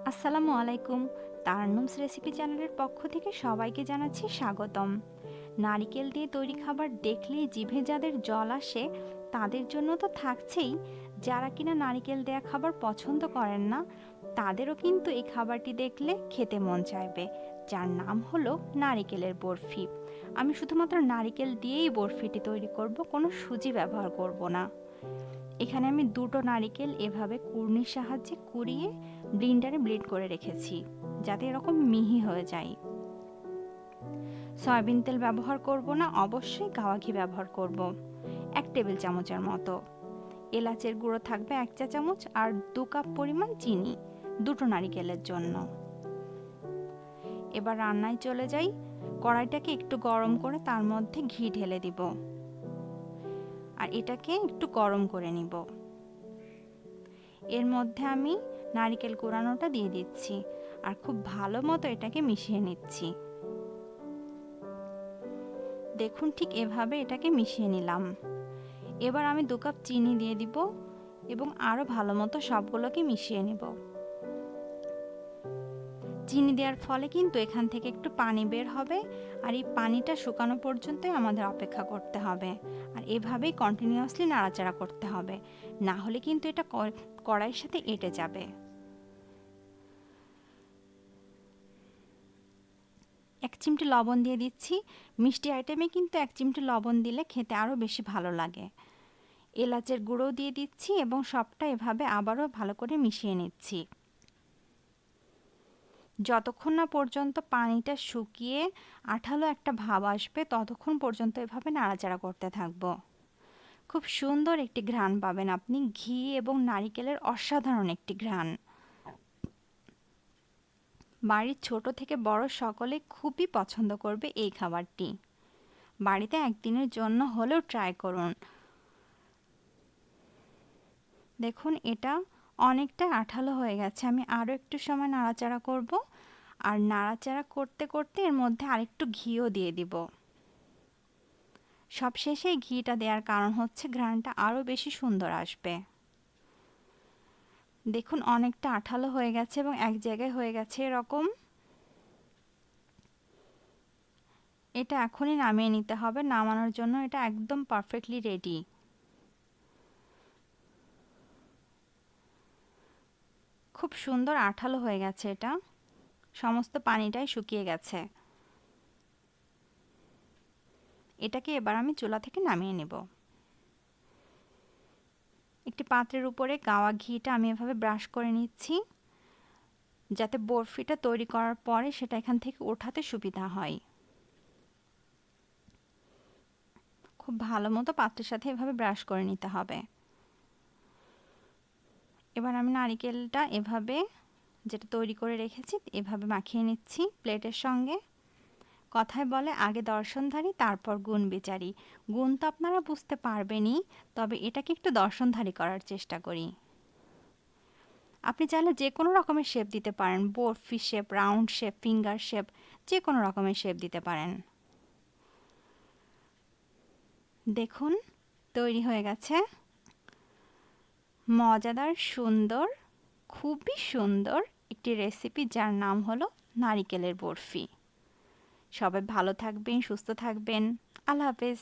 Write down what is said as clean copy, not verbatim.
আসসালামু আলাইকুম। তারনুমস রেসিপি চ্যানেলের পক্ষ থেকে সবাইকে জানাচ্ছি স্বাগতম। নারিকেল দিয়ে তৈরি খাবার দেখলেই জিভে যাদের জল আসে তাদের জন্য তো থাকছেই, যারা কিনা নারিকেল দেয়া খাবার পছন্দ করেন না তাদেরও কিন্তু এই খাবারটি দেখলে খেতে মন চাইবে, যার নাম হলো নারিকেলের বরফি। আমি শুধুমাত্র নারিকেল দিয়েই বরফিটি তৈরি করব, কোনো সুজি ব্যবহার করব না। এখানে আমি দুটো নারিকেল এভাবে কুড়নির সাহায্যে কুড়িয়ে ব্লেন্ডারে ব্লেন্ড করে রেখেছি, যাতে এরকম মিহি হয়ে যায়। সয়াবিন তেল ব্যবহার করব না, অবশ্যই গাওয়া ঘি ব্যবহার করব 1 টেবিল চামচের মতো। এলাচের গুঁড়ো থাকবে 1 চা চামচ, আর 2 কাপ পরিমাণ চিনি দুটো নারিকেলের জন্য। এবার রান্নায় চলে যাই। কড়াইটাকে একটু গরম করে তার মধ্যে ঘি ঢেলে দিব, আর এটাকে একটু গরম করে নিব। এর মধ্যে আমি নারকেল কোরানোটা দিয়ে দিচ্ছি, আর খুব ভালো মতো এটাকে মিশিয়ে নিচ্ছি। দেখুন, ঠিক এভাবে এটাকে মিশিয়ে নিলাম। এবার আমি 2 কাপ চিনি দিয়ে দিব এবং আরও ভালো মতো সবগুলোকে মিশিয়ে নেব। চিনি দেওয়ার ফলে কিন্তু এখান থেকে একটু পানি বের হবে, আর এই পানিটা শুকানো পর্যন্তই আমাদের অপেক্ষা করতে হবে। আর এভাবেই কন্টিনিউয়াসলি নাড়াচাড়া করতে হবে, না হলে কিন্তু এটা কড়াইয়ের সাথে এঁটে যাবে। 1 চিমটি লবণ দিয়ে দিচ্ছি। মিষ্টি আইটেমে কিন্তু 1 চিমটি লবণ দিলে খেতে আরও বেশি ভালো লাগে। এলাচের গুঁড়ো দিয়ে দিচ্ছি এবং সবটা এভাবে আবারও ভালো করে মিশিয়ে নিচ্ছি। যতক্ষণ না পর্যন্ত পানিটা শুকিয়ে আঠালো একটা ভাব আসবে ততক্ষণ পর্যন্ত এভাবে নাড়াচাড়া করতে থাকবো। খুব সুন্দর একটি ঘ্রাণ পাবেন আপনি, ঘি এবং নারিকেলের অসাধারণ একটি ঘ্রাণ। বাড়ির ছোট থেকে বড় সকলে খুবই পছন্দ করবে এই খাবারটি। বাড়িতে একদিনের জন্য হলেও ট্রাই করুন। দেখুন, এটা অনেকটা আঠালো হয়ে গেছে। আমি আরও একটু সময় নাড়াচাড়া করব, আর নাড়াচাড়া করতে করতে এর মধ্যে আরেকটু ঘিও দিয়ে দিব। সবশেষে ঘিটা দেওয়ার কারণ হচ্ছে ঘ্রাণটা আরও বেশি সুন্দর আসবে। দেখুন, অনেকটা আঠালো হয়ে গেছে এবং এক জায়গায় হয়ে গেছে এরকম। এটা এখনই নামিয়ে নিতে হবে। নামানোর জন্য এটা একদম পারফেক্টলি রেডি। খুব সুন্দর আঠালো হয়ে গেছে, এটা সমস্ত পানিটাই শুকিয়ে গেছে। এটাকে এবার আমি চুলা থেকে নামিয়ে নেব। একটি পাত্রের উপরে গাওয়া ঘিটা আমি এভাবে ব্রাশ করে নিচ্ছি, যাতে বরফিটা তৈরি করার পরে সেটা এখান থেকে ওঠাতে সুবিধা হয়। খুব ভালো মতো পাত্রের সাথে এভাবে ব্রাশ করে নিতে হবে। এবার আমি নারিকেলটা এভাবে যেটা তৈরি করে রেখেছি এভাবে মাখিয়ে নিচ্ছি প্লেটের সঙ্গে। কথায় বলে, আগে দর্শনধারী তারপর গুণ বিচারী। গুণ তো আপনারা বুঝতে পারবেনই, তবে এটাকে একটু দর্শনধারী করার চেষ্টা করি। আপনি চাইলে যে কোনো রকমের শেপ দিতে পারেন, barfi shape, round shape, finger shape, যে কোনো রকমের শেপ দিতে পারেন। দেখুন, তৈরি হয়ে গেছে মজাদার, সুন্দর, খুবই সুন্দর একটি রেসিপি, যার নাম হলো নারিকেলের বরফি। সবাই ভালো থাকবেন, সুস্থ থাকবেন। আল্লাহ হাফেজ।